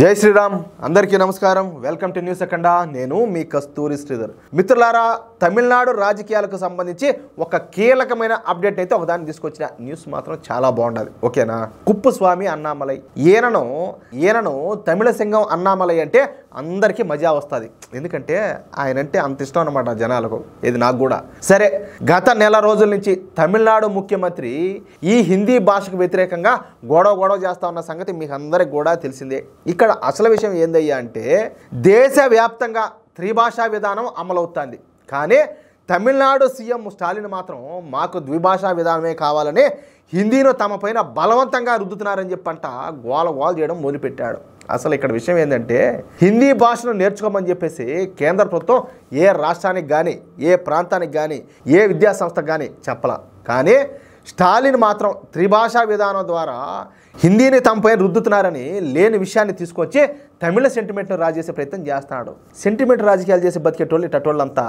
జై శ్రీరామ్ అందరికీ నమస్కారం వెల్కమ్ టు న్యూస్ అఖండ నేను మీ కస్తూరి శ్రీధర్ మిత్రులారా తమిళనాడు రాజకీయాలకు సంబంధించి ఒక కీలకమైన అప్డేట్ అయితే ఒకదాన్ని తీసుకొచ్చిన న్యూస్ మాత్రం చాలా బాగుండదు ఓకేనా కుప్పస్వామి అన్నామలై ఈయనను తమిళ సింగం అన్నామలై అంటే అందరికీ మజా వస్తుంది ఎందుకంటే ఆయన అంటే అంత ఇష్టం అన్నమాట జనాలకు ఇది నాకు కూడా సరే గత నెల రోజుల నుంచి తమిళనాడు ముఖ్యమంత్రి ఈ హిందీ భాషకు వ్యతిరేకంగా గొడవ చేస్తా ఉన్న సంగతి మీకు అందరికి కూడా తెలిసిందే ఇక్కడ అసలు విషయం ఏందయ్యా అంటే దేశవ్యాప్తంగా త్రిభాషా విధానం అమలవుతుంది కానీ తమిళనాడు సీఎం స్టాలిన్ మాత్రం మాకు ద్విభాషా విధానమే కావాలని హిందీను తమ పైన బలవంతంగా రుద్దుతున్నారని చెప్పంట గోల చేయడం మొదలుపెట్టాడు అసలు ఇక్కడ విషయం ఏంటంటే హిందీ భాషను నేర్చుకోమని చెప్పేసి కేంద్ర ప్రభుత్వం ఏ రాష్ట్రానికి కానీ ఏ ప్రాంతానికి కానీ ఏ విద్యా సంస్థకు కానీ చెప్పలా కానీ స్టాలిన్ మాత్రం త్రిభాషా విధానం ద్వారా హిందీని తమపై రుద్దుతున్నారని లేని విషయాన్ని తీసుకొచ్చి తమిళ సెంటిమెంట్ను రాజేసే ప్రయత్నం చేస్తున్నాడు సెంటిమెంట్ రాజకీయాలు చేసి బతికేటోళ్ళు ఇటోళ్ళంతా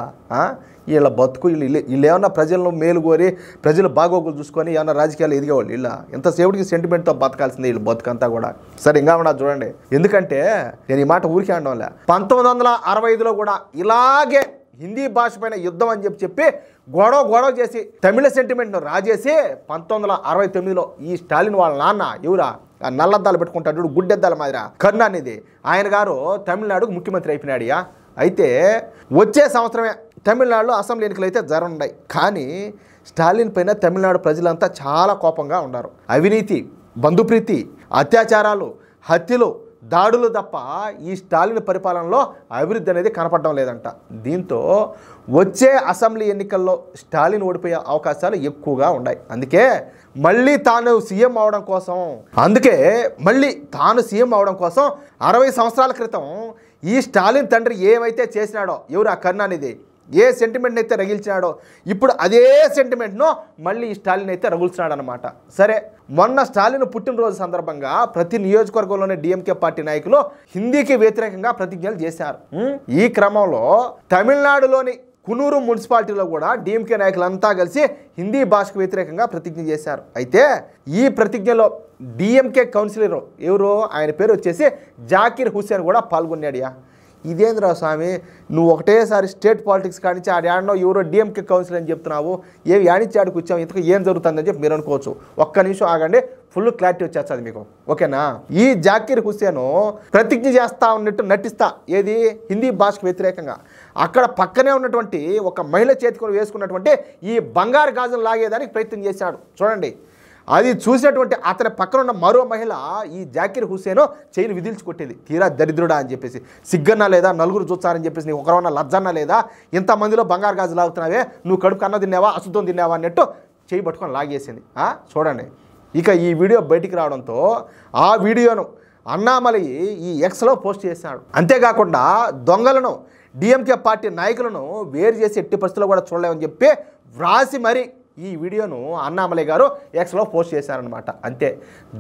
వీళ్ళ బతుకు వీళ్ళు ఏమన్నా ప్రజలను మేలు కోరి ప్రజలు బాగోగులు చూసుకొని ఏమన్నా రాజకీయాలు ఎదిగేవాళ్ళు ఇలా ఎంతసేపటికి సెంటిమెంట్తో బతకాల్సింది వీళ్ళు బతుకంతా కూడా సరే ఇంకా ఉన్నా చూడండి ఎందుకంటే నేను ఈ మాట ఊరికే అనడంలే 1965లో కూడా ఇలాగే హిందీ భాష పైన యుద్ధం అని చెప్పి గొడవ చేసి తమిళ సెంటిమెంట్ను రాజేసి 1969లో ఈ స్టాలిన్ వాళ్ళ నాన్న ఎవరా నల్లద్దాలు పెట్టుకుంటాడు గుడ్డెద్దాల మాదిరా కరుణానిధి ఆయన గారు తమిళనాడుకు ముఖ్యమంత్రి అయిపోయినాడియా అయితే వచ్చే సంవత్సరమే తమిళనాడులో అసెంబ్లీ ఎన్నికలు అయితే జరగనున్నాయి కానీ స్టాలిన్ పైన తమిళనాడు ప్రజలంతా చాలా కోపంగా ఉన్నారు అవినీతి బంధుప్రీతి అత్యాచారాలు హత్యలు దాడులు తప్ప ఈ స్టాలిన్ పరిపాలనలో అభివృద్ధి అనేది కనపడడం లేదంట దీంతో వచ్చే అసెంబ్లీ ఎన్నికల్లో స్టాలిన్ ఓడిపోయే అవకాశాలు ఎక్కువగా ఉన్నాయి అందుకే మళ్ళీ తాను సీఎం అవడం కోసం 60 సంవత్సరాల క్రితం ఈ స్టాలిన్ తండ్రి ఏమైతే చేసినాడో ఎవరు ఆ కరుణానిధి ఏ సెంటిమెంట్ని అయితే రగిల్చినాడో ఇప్పుడు అదే సెంటిమెంట్ను మళ్ళీ ఈ స్టాలిన్ అయితే రగుల్చినాడు అనమాట సరే మొన్న స్టాలిన్ పుట్టినరోజు సందర్భంగా ప్రతి నియోజకవర్గంలోని డిఎంకే పార్టీ నాయకులు హిందీకి వ్యతిరేకంగా ప్రతిజ్ఞలు చేశారు ఈ క్రమంలో తమిళనాడులోని కునూరు మున్సిపాలిటీలో కూడా డిఎంకే నాయకులంతా కలిసి హిందీ భాషకు వ్యతిరేకంగా ప్రతిజ్ఞ చేశారు అయితే ఈ ప్రతిజ్ఞలో డిఎంకే కౌన్సిలర్ ఎవరో ఆయన పేరు వచ్చేసి జాకిర్ హుస్సేన్ కూడా పాల్గొన్నాడియా ఇదేంద్రా స్వామి నువ్వు ఒకటేసారి స్టేట్ పాలిటిక్స్ కానించి ఆడాడనో ఎవరో డిఎంకే కౌన్సిల్ అని చెప్తున్నావు ఏమి యానిచ్చి ఆడికి వచ్చాము ఇంతకు ఏం జరుగుతుందని చెప్పి మీరు అనుకోవచ్చు ఒక్క నిమిషం ఆగండి ఫుల్ క్లారిటీ వచ్చేస్తుంది మీకు ఓకేనా ఈ జాకిర్ హుస్సేన్ ప్రతిజ్ఞ చేస్తా ఉన్నట్టు నటిస్తా ఏది హిందీ భాషకు వ్యతిరేకంగా అక్కడ పక్కనే ఉన్నటువంటి ఒక మహిళ చేతికి వేసుకున్నటువంటి ఈ బంగారు గాజులు లాగేదానికి ప్రయత్నం చేశాడు చూడండి అది చూసినటువంటి అతని పక్కన ఉన్న మరో మహిళ ఈ జాకిర్ హుస్సేన్ చైన్ విదిల్చి కొట్టేది తీరా దరిద్రుడా అని చెప్పేసి సిగ్గన్నా లేదా నలుగురు చూస్తారని చెప్పేసి నీకు ఒకరన్నా లజ్జన్నా లేదా ఇంతమందిలో బంగారు గాజు లాగుతున్నావే నువ్వు కడుపు కన్న తిన్నావా అశుద్ధం తిన్నావా అన్నట్టు చేయి పట్టుకొని లాగేసింది చూడండి ఇక ఈ వీడియో బయటికి రావడంతో ఆ వీడియోను అన్నామలై ఈ ఎక్స్లో పోస్ట్ చేశాడు అంతేకాకుండా దొంగలను డిఎంకే పార్టీ నాయకులను వేరు చేసి ఎట్టి పరిస్థితుల్లో కూడా చూడలేమని చెప్పి వ్రాసి మరి ఈ వీడియోను అన్నామలై గారు ఎక్స్లో పోస్ట్ చేశారనమాట అంతే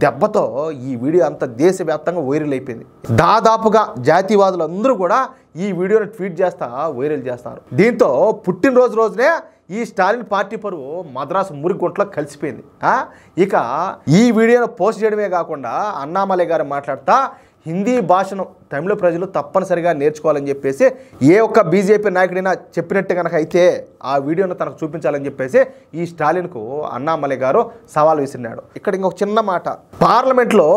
దెబ్బతో ఈ వీడియో అంతా దేశవ్యాప్తంగా వైరల్ అయిపోయింది దాదాపుగా జాతీయవాదులు అందరూ కూడా ఈ వీడియోను ట్వీట్ చేస్తా వైరల్ చేస్తారు దీంతో పుట్టినరోజు రోజునే ఈ స్టాలిన్ పార్టీ పరువు మద్రాసు మురిగుంట్లో కలిసిపోయింది ఇక ఈ వీడియోను పోస్ట్ చేయడమే కాకుండా అన్నామలై గారు మాట్లాడుతా హిందీ భాషను తమిళ ప్రజలు తప్పనిసరిగా నేర్చుకోవాలని చెప్పేసి ఏ ఒక్క బీజేపీ నాయకుడైనా చెప్పినట్టు కనుక అయితే ఆ వీడియోను తనకు చూపించాలని చెప్పేసి ఈ స్టాలిన్కు అన్నామలై గారు సవాల్ విసిరినాడు ఇక్కడ ఇంకొక చిన్న మాట పార్లమెంట్లో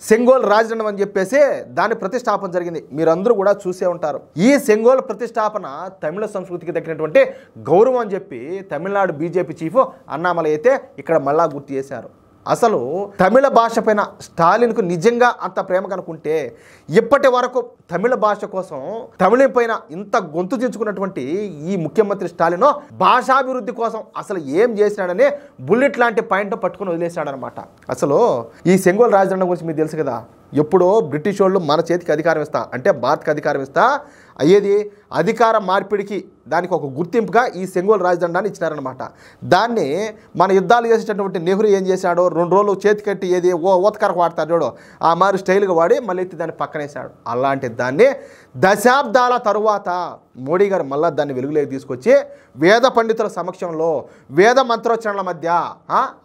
సెంగోల్ రాజదండం అని చెప్పేసి దాని ప్రతిష్టాపన జరిగింది మీరందరూ కూడా చూసే ఉంటారు ఈ సెంగోల్ ప్రతిష్టాపన తమిళ సంస్కృతికి తగినటువంటి గౌరవం అని చెప్పి తమిళనాడు బీజేపీ చీఫ్ అన్నామలై అయితే ఇక్కడ మళ్ళా గుర్తు చేశారు అసలు తమిళ భాష పైన స్టాలిన్కు నిజంగా అంత ప్రేమ కనుకుంటే ఇప్పటి వరకు తమిళ భాష కోసం తమిళం పైన ఇంత గొంతు దించుకున్నటువంటి ఈ ముఖ్యమంత్రి స్టాలిన్ భాషాభివృద్ధి కోసం అసలు ఏం చేసినాడని బుల్లెట్ లాంటి పాయింట్ పట్టుకుని వదిలేశాడనమాట అసలు ఈ సెంగోల్ రాజదండం గురించి మీకు తెలుసు కదా ఎప్పుడో బ్రిటిష్ వాళ్ళు మన చేతికి అధికారం ఇస్తా అంటే భారత్కి అధికారం ఇస్తా అయ్యేది అధికార మార్పిడికి దానికి ఒక గుర్తింపుగా ఈ సెంగోల్ రాజదండాన్ని ఇచ్చినారనమాట దాన్ని మన యుద్ధాలు చేసేటటువంటి నెహ్రూ ఏం చేశాడో 2 రోజులు చేతికట్టి ఏది ఓతకరకు వాడతాడు చూడు ఆ మారు స్టైల్గా వాడి మళ్ళీ ఎత్తి దాన్ని పక్కనేసాడు అలాంటి దాన్ని దశాబ్దాల తరువాత మోడీ గారు మళ్ళీ దాన్ని వెలుగులోకి తీసుకొచ్చి వేద పండితుల సమక్షంలో వేద మంత్రోచ్చరణల మధ్య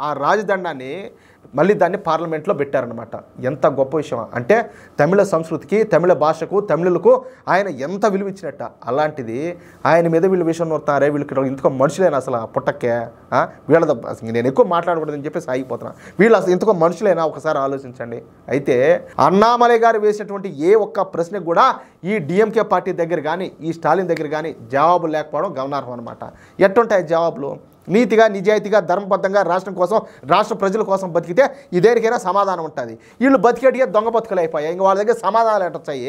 ఆ రాజదండాన్ని మళ్ళీ దాన్ని పార్లమెంట్లో పెట్టారనమాట. ఎంత గొప్ప విషయం అంటే తమిళ సంస్కృతికి, తమిళ భాషకు, తమిళులకు ఆయన ఎంత విలువ ఇచ్చినట్ట. అలాంటిది ఆయన మీద వీళ్ళు విషయం నోరుతారే, వీళ్ళకి ఇంతకో మనుషులేనా అసలు పుట్టక్కే? వీళ్ళ నేను ఎక్కువ మాట్లాడకూడదని చెప్పేసి ఆగిపోతున్నా. వీళ్ళు అసలు ఇంతకో మనుషులేనా ఒకసారి ఆలోచించండి. అయితే అన్నామలై గారు వేసినటువంటి ఏ ఒక్క ప్రశ్నకు కూడా ఈ డిఎంకే పార్టీ దగ్గర కానీ, ఈ స్టాలిన్ దగ్గర కానీ జవాబు లేకపోవడం గమనార్హం అనమాట. ఎట్టుంటాయి జవాబులు? నీతిగా, నిజాయితీగా, ధర్మబద్ధంగా రాష్ట్రం కోసం, రాష్ట్ర ప్రజల కోసం బతికితే ఈ దేనికైనా సమాధానం ఉంటుంది. వీళ్ళు బతికేటిగా దొంగ బతుకులు అయిపోయాయి. ఇంక వాళ్ళ దగ్గర సమాధానాలు ఎట్టొచ్చాయి?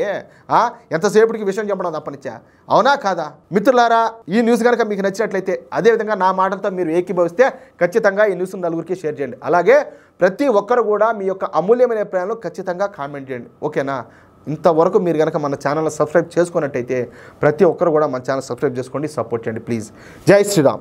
ఎంతసేపటికి విషయం చెప్పడం తప్పనిచ్చా? అవునా కాదా? మిత్రులారా, ఈ న్యూస్ కనుక మీకు నచ్చినట్లయితే, అదేవిధంగా నా మాటలతో మీరు ఏకీభవిస్తే ఖచ్చితంగా ఈ న్యూస్ నలుగురికి షేర్ చేయండి. అలాగే ప్రతి ఒక్కరు కూడా మీ యొక్క అమూల్యమైన అభిప్రాయాలు ఖచ్చితంగా కామెంట్ చేయండి. ఓకేనా? ఇంతవరకు మీరు కనుక మన ఛానల్ సబ్స్క్రైబ్ చేసుకున్నట్టయితే ప్రతి ఒక్కరు కూడా మన ఛానల్ సబ్స్క్రైబ్ చేసుకోండి, సపోర్ట్ చేయండి ప్లీజ్. జై శ్రీరామ్.